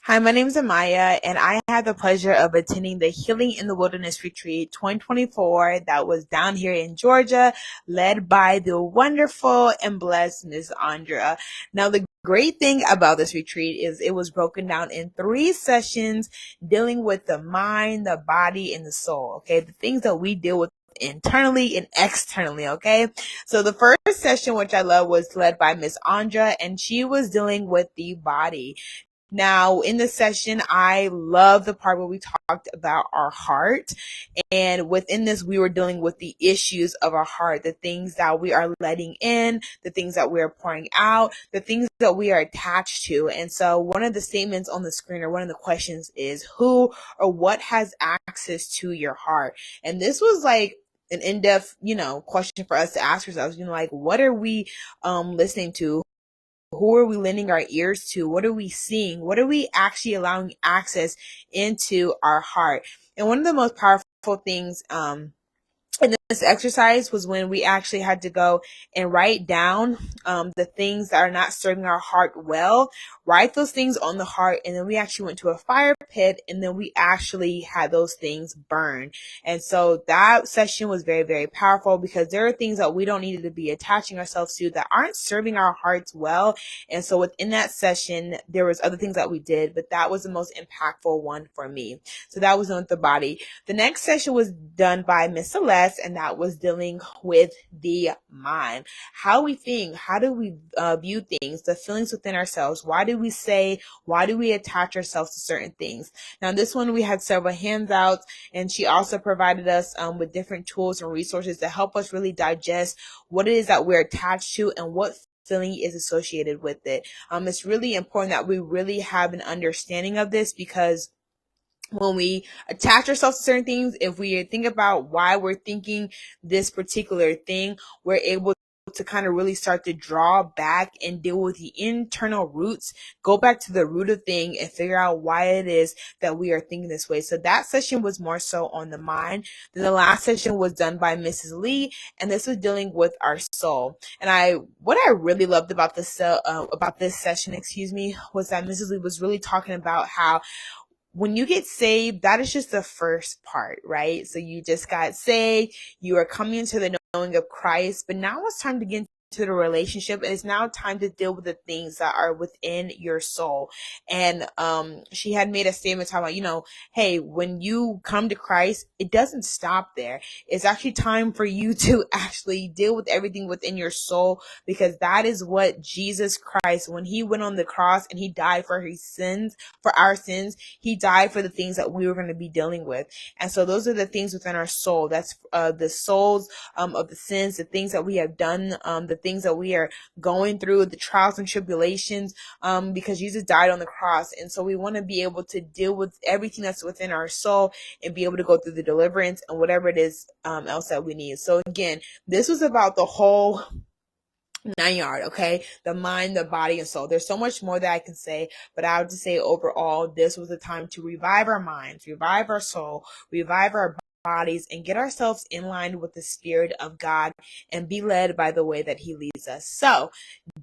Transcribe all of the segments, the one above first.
Hi, my name is Amiya, and I had the pleasure of attending the Healing in the Wilderness Retreat 2024 that was down here in Georgia, led by the wonderful and blessed Miss Andrea. Now, the great thing about this retreat is it was broken down in 3 sessions dealing with the mind, the body, and the soul. Okay, the things that we deal with internally and externally. Okay, so the first session, which I love, was led by Miss Andrea, and she was dealing with the body. Now, in this session, I love the part where we talked about our heart. And within this, we were dealing with the issues of our heart, the things that we are letting in, the things that we are pouring out, the things that we are attached to. And so one of the statements on the screen, or one of the questions, is who or what has access to your heart? And this was like an in-depth, question for us to ask ourselves, like, what are we listening to? Who are we lending our ears to? What are we seeing? What are we actually allowing access into our heart? And one of the most powerful things in this exercise was when we actually had to go and write down the things that are not serving our heart well, write those things on the heart, and then we actually went to a fire pit, and then we actually had those things burn. And so that session was very, very powerful, because there are things that we don't need to be attaching ourselves to that aren't serving our hearts well. And so within that session, there was other things that we did, but that was the most impactful one for me. So that was on the body. The next session was done by Miss Celeste, and that was dealing with the mind. How we think, how do we view things, the feelings within ourselves. Why do we say, why do we attach ourselves to certain things? Now, this one, we had several handouts, and she also provided us with different tools and resources to help us really digest what it is that we're attached to and what feeling is associated with it. It's really important that we really have an understanding of this, because when we attach ourselves to certain things, if we think about why we're thinking this particular thing, we're able to kind of really start to draw back and deal with the internal roots, go back to the root of thing and figure out why it is that we are thinking this way. So that session was more so on the mind. Then the last session was done by Mrs. Lee, and this was dealing with our soul. And what I really loved about this session, was that Mrs. Lee was really talking about how when you get saved, that is just the first part, right? So you just got saved, you are coming into the knowing of Christ, but now it's time to get into the relationship, and it's now time to deal with the things that are within your soul. And she had made a statement talking about, hey, when you come to Christ, it doesn't stop there. It's actually time for you to actually deal with everything within your soul, because that is what Jesus Christ, when he went on the cross and he died for his sins, for our sins, he died for the things that we were going to be dealing with. And so those are the things within our soul. That's the souls of the sins, the things that we have done, the things that we are going through, the trials and tribulations, because Jesus died on the cross. And so we want to be able to deal with everything that's within our soul and be able to go through the deliverance and whatever it is else that we need. So again, this was about the whole 9 yard, okay? The mind, the body, and soul. There's so much more that I can say, but I would just say overall, this was the time to revive our minds, revive our soul, revive our bodies, and get ourselves in line with the Spirit of God and be led by the way that he leads us. So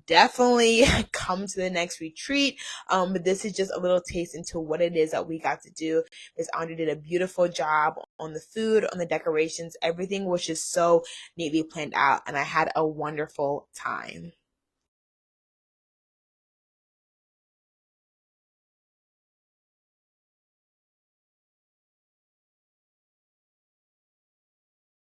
definitely come to the next retreat. But this is just a little taste into what it is that we got to do. Miss Andrea did a beautiful job on the food, on the decorations. Everything was just so neatly planned out, and I had a wonderful time.